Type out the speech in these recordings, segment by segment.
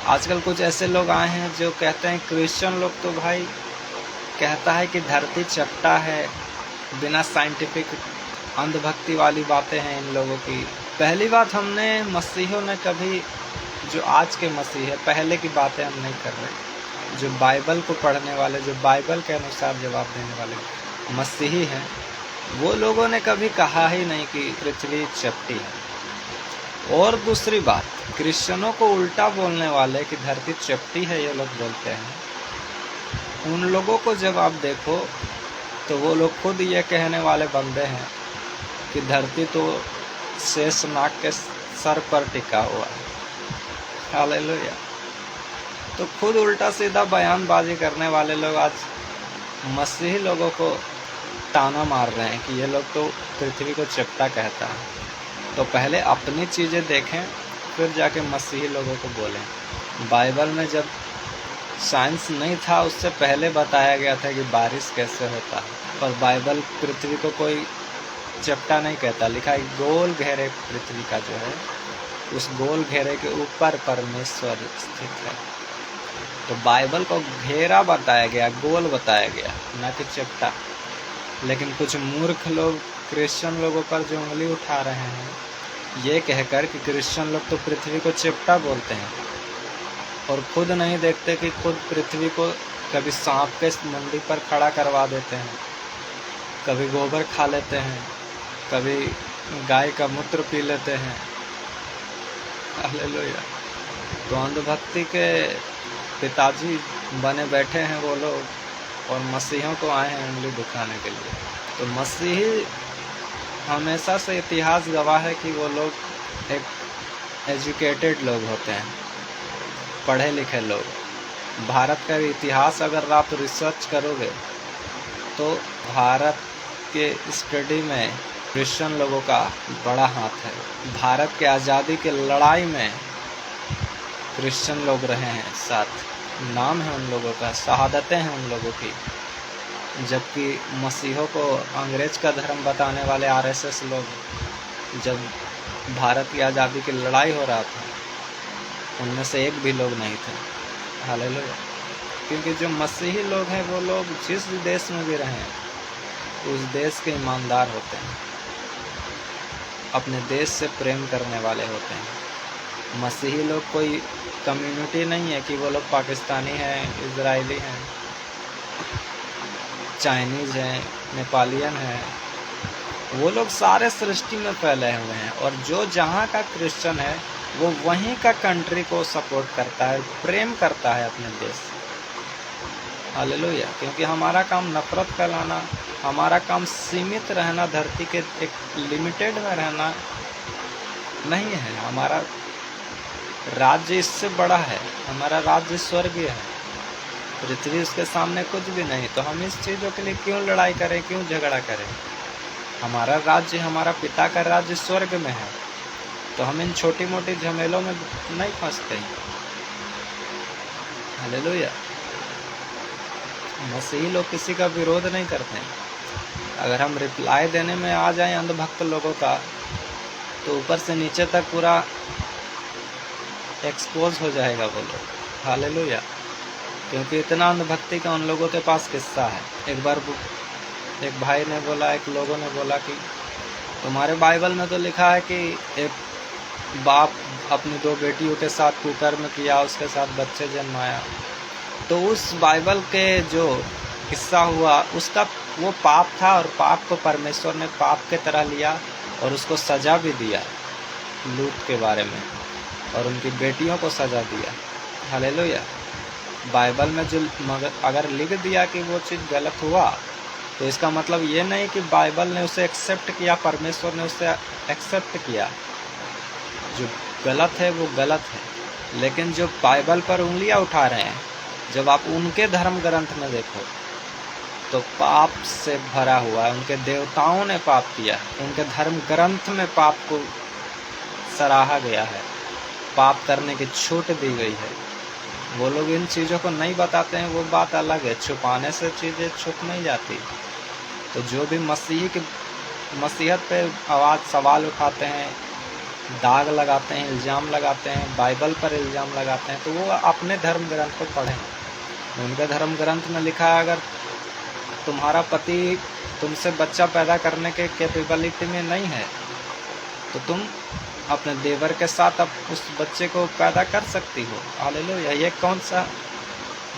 आजकल कुछ ऐसे लोग आए हैं जो कहते हैं, क्रिश्चियन लोग तो भाई कहता है कि धरती चपटा है, बिना साइंटिफिक अंधभक्ति वाली बातें हैं इन लोगों की। पहली बात, हमने मसीहों ने कभी, जो आज के मसीह है, पहले की बातें हम नहीं कर रहे, जो बाइबल को पढ़ने वाले, जो बाइबल के अनुसार जवाब देने वाले मसीही हैं, वो लोगों ने कभी कहा ही नहीं कि पृथ्वी चपटी है। और दूसरी बात, क्रिश्चियनों को उल्टा बोलने वाले कि धरती चपटी है ये लोग बोलते हैं, उन लोगों को जब आप देखो तो वो लोग खुद ये कहने वाले बंदे हैं कि धरती तो शेषनाग के सर पर टिका हुआ है। हालेलुया। तो खुद उल्टा सीधा बयानबाजी करने वाले लोग आज मसीही लोगों को ताना मार रहे हैं कि ये लोग तो पृथ्वी को चपटा कहता है। तो पहले अपनी चीज़ें देखें, फिर जाके मसीही लोगों को बोलें। बाइबल में जब साइंस नहीं था, उससे पहले बताया गया था कि बारिश कैसे होता है, पर बाइबल पृथ्वी को कोई चपटा नहीं कहता। लिखा है गोल घेरे पृथ्वी का जो है, उस गोल घेरे के ऊपर परमेश्वर स्थित है। तो बाइबल को घेरा बताया गया, गोल बताया गया, ना कि चपटा। लेकिन कुछ मूर्ख लोग क्रिश्चियन लोगों पर जो उंगली उठा रहे हैं, ये कहकर कि क्रिश्चियन लोग तो पृथ्वी को चपटा बोलते हैं, और खुद नहीं देखते कि खुद पृथ्वी को कभी सांप के मंडी पर खड़ा करवा देते हैं, कभी गोबर खा लेते हैं, कभी गाय का मूत्र पी लेते हैं। हालेलुया। तो अंधभक्ति के पिताजी बने बैठे हैं वो लोग, और मसीहों को आए हैं उंगली दिखाने के लिए। तो मसीही हमेशा से इतिहास गवाह है कि वो लोग एक एजुकेटेड लोग होते हैं, पढ़े लिखे लोग। भारत का इतिहास अगर आप रिसर्च करोगे तो भारत के स्टडी में क्रिश्चियन लोगों का बड़ा हाथ है। भारत के आज़ादी के लड़ाई में क्रिश्चियन लोग रहे हैं साथ, नाम है उन लोगों का, शहादतें हैं उन लोगों की। जबकि मसीहों को अंग्रेज का धर्म बताने वाले आरएसएस लोग, जब भारत की आज़ादी की लड़ाई हो रहा था, उनमें से एक भी लोग नहीं थे। हालेलुया। क्योंकि जो मसीही लोग हैं वो लोग जिस देश में भी रहें, उस देश के ईमानदार होते हैं, अपने देश से प्रेम करने वाले होते हैं। मसीही लोग कोई कम्युनिटी नहीं है कि वो लोग पाकिस्तानी हैं, इजरायली हैं, चाइनीज़ हैं, नेपालियन हैं। वो लोग सारे सृष्टि में फैले हुए हैं, और जो जहाँ का क्रिश्चियन है वो वहीं का कंट्री को सपोर्ट करता है, प्रेम करता है अपने देश से। हालेलुया। क्योंकि हमारा काम नफरत फैलाना, हमारा काम सीमित रहना, धरती के एक लिमिटेड में रहना नहीं है। हमारा राज्य इससे बड़ा है, हमारा राज्य स्वर्गीय है, पृथ्वी उसके सामने कुछ भी नहीं। तो हम इस चीज़ों के लिए क्यों लड़ाई करें, क्यों झगड़ा करें? हमारा राज्य, हमारा पिता का राज्य स्वर्ग में है, तो हम इन छोटी मोटी झमेलों में नहीं फंसते हैं। हालेलुया। मसीही लोग किसी का विरोध नहीं करते हैं। अगर हम रिप्लाई देने में आ जाएं अंधभक्त लोगों का, तो ऊपर से नीचे तक पूरा एक्सपोज हो जाएगा वो लोग। हालेलुया। क्योंकि इतना अंधभक्ति का उन लोगों के पास किस्सा है। एक बार एक भाई ने बोला, एक लोगों ने बोला कि तुम्हारे बाइबल में तो लिखा है कि एक बाप अपनी 2 बेटियों के साथ कुकर्म किया, उसके साथ बच्चे जन्माया। तो उस बाइबल के जो किस्सा हुआ, उसका वो पाप था, और पाप को परमेश्वर ने पाप के तरह लिया और उसको सज़ा भी दिया, लूत के बारे में, और उनकी बेटियों को सज़ा दिया। हालेलुया। बाइबल में जो अगर लिख दिया कि वो चीज़ गलत हुआ, तो इसका मतलब ये नहीं कि बाइबल ने उसे एक्सेप्ट किया, परमेश्वर ने उसे एक्सेप्ट किया। जो गलत है वो गलत है। लेकिन जो बाइबल पर उंगलियां उठा रहे हैं, जब आप उनके धर्म ग्रंथ में देखो तो पाप से भरा हुआ है। उनके देवताओं ने पाप किया, उनके धर्म ग्रंथ में पाप को सराहा गया है, पाप करने की छूट दी गई है। वो लोग इन चीज़ों को नहीं बताते हैं, वो बात अलग है। छुपाने से चीज़ें छुप नहीं जाती। तो जो भी मसीहियत पे आवाज़ सवाल उठाते हैं, दाग लगाते हैं, इल्ज़ाम लगाते हैं, बाइबल पर इल्ज़ाम लगाते हैं, तो वो अपने धर्म ग्रंथ को पढ़ें। उनके धर्म ग्रंथ में लिखा है, अगर तुम्हारा पति तुमसे बच्चा पैदा करने के कैपेबिलिटी में नहीं है तो तुम अपने देवर के साथ अब उस बच्चे को पैदा कर सकती हो। हालेलुया। ये कौन सा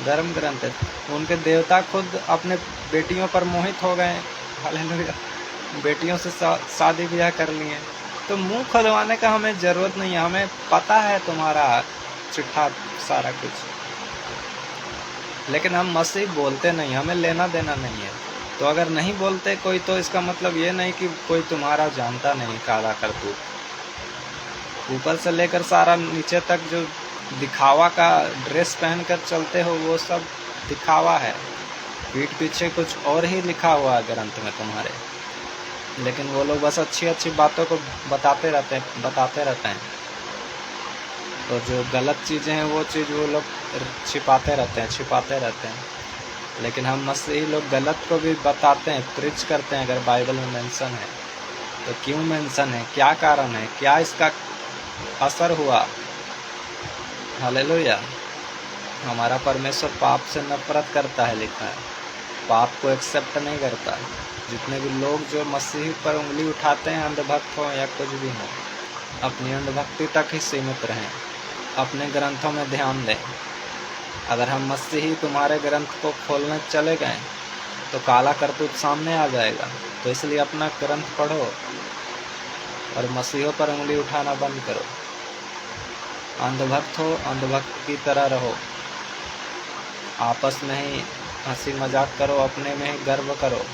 धर्म ग्रंथ है? उनके देवता खुद अपने बेटियों पर मोहित हो गए। हालेलुया। बेटियों से शादी ब्याह कर लिए। तो मुंह खुलवाने का हमें ज़रूरत नहीं है, हमें पता है तुम्हारा चिट्ठा सारा कुछ, लेकिन हम मसीह बोलते नहीं, हमें लेना देना नहीं है। तो अगर नहीं बोलते कोई, तो इसका मतलब ये नहीं कि कोई तुम्हारा जानता नहीं काला करतूत। ऊपर से लेकर सारा नीचे तक जो दिखावा का ड्रेस पहनकर चलते हो, वो सब दिखावा है। पीठ पीछे कुछ और ही लिखा हुआ है ग्रंथ में तुम्हारे, लेकिन वो लोग बस अच्छी अच्छी बातों को बताते रहते हैं। तो जो गलत चीज़ें हैं वो चीज़ वो लोग छिपाते रहते हैं। लेकिन हम मसीही लोग गलत को भी बताते हैं, प्रीच करते हैं। अगर बाइबल में मेंशन है तो क्यों मेंशन है, क्या कारण है, क्या इसका असर हुआ। हालेलुया। हमारा परमेश्वर पाप से नफरत करता है, लिखा है, पाप को एक्सेप्ट नहीं करता। जितने भी लोग जो मसीह पर उंगली उठाते हैं, अंधभक्त हो या कुछ भी हो, अपनी अंधभक्ति तक ही सीमित रहें, अपने ग्रंथों में ध्यान दें। अगर हम मसीही तुम्हारे ग्रंथ को खोलने चले गए तो काला करतूत सामने आ जाएगा। तो इसलिए अपना ग्रंथ पढ़ो और मसीहों पर उंगली उठाना बंद करो। अंधभक्त हो, अंधभक्त की तरह रहो। आपस में ही हंसी मजाक करो, अपने में ही गर्व करो।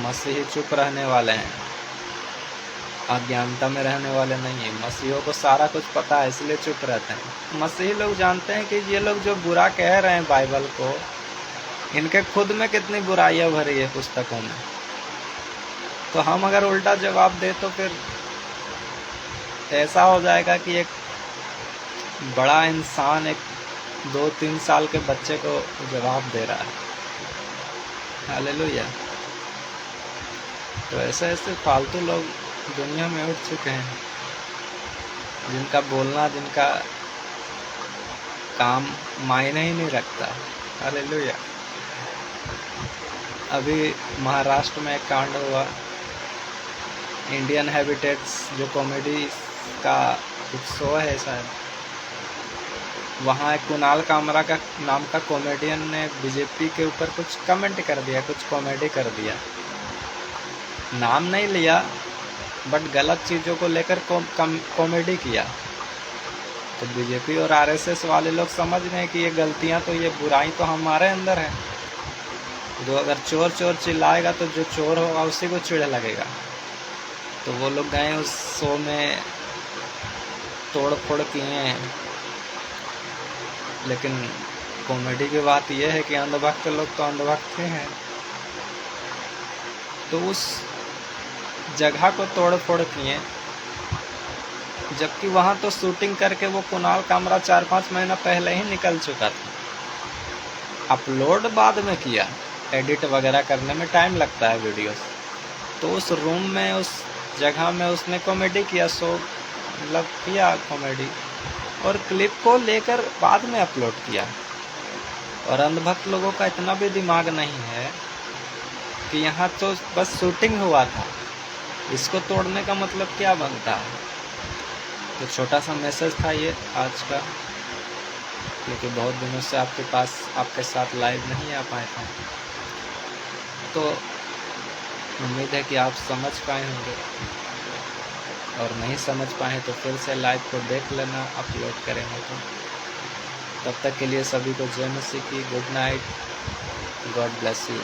मसीही चुप रहने वाले हैं, अज्ञानता में रहने वाले नहीं है। मसीहों को सारा कुछ पता है, इसलिए चुप रहते हैं। मसीही लोग जानते हैं कि ये लोग जो बुरा कह रहे हैं बाइबल को, इनके खुद में कितनी बुराइयां भरी है पुस्तकों में। तो हम अगर उल्टा जवाब दे तो फिर ऐसा हो जाएगा कि एक बड़ा इंसान एक 2-3 साल के बच्चे को जवाब दे रहा है। हालेलुया। तो ऐसे फालतू लोग दुनिया में उठ चुके हैं, जिनका बोलना, जिनका काम मायने ही नहीं रखता। हालेलुया। अभी महाराष्ट्र में एक कांड हुआ, इंडियन हैबिटेट्स जो कॉमेडी का कुछ शो है शायद, वहाँ एक कुणाल कामरा का नाम का कॉमेडियन ने बीजेपी के ऊपर कुछ कमेंट कर दिया, कुछ कॉमेडी कर दिया। नाम नहीं लिया, बट गलत चीज़ों को लेकर कॉमेडी किया। तो बीजेपी और आरएसएस वाले लोग समझ गए कि ये गलतियाँ, तो ये बुराई तो हमारे अंदर है। जो अगर चोर चोर चिल्लाएगा तो जो चोर होगा उसी को चिढ़ लगेगा। तो वो लोग गए उस शो में, तोड़ फोड़ किए। लेकिन कॉमेडी की बात यह है कि अंधभक्त लोग तो अंधभक्त हैं, तो उस जगह को तोड़ फोड़ किए, जबकि वहाँ तो शूटिंग करके वो कुणाल कामरा 4-5 महीना पहले ही निकल चुका था। अपलोड बाद में किया, एडिट वगैरह करने में टाइम लगता है वीडियोस। तो उस रूम में, उस जगह में उसने कॉमेडी किया, शो मतलब किया कॉमेडी, और क्लिप को लेकर बाद में अपलोड किया। और अंधभक्त लोगों का इतना भी दिमाग नहीं है कि यहाँ तो बस शूटिंग हुआ था, इसको तोड़ने का मतलब क्या बनता है। तो छोटा सा मैसेज था ये आज का, क्योंकि बहुत दिनों से आपके साथ लाइव नहीं आ पाए थे। तो उम्मीद है कि आप समझ पाए होंगे, और नहीं समझ पाए तो फिर से लाइव को देख लेना, अपलोड करेंगे तो। तब तक के लिए सभी को जय मसीह की good night, God bless you.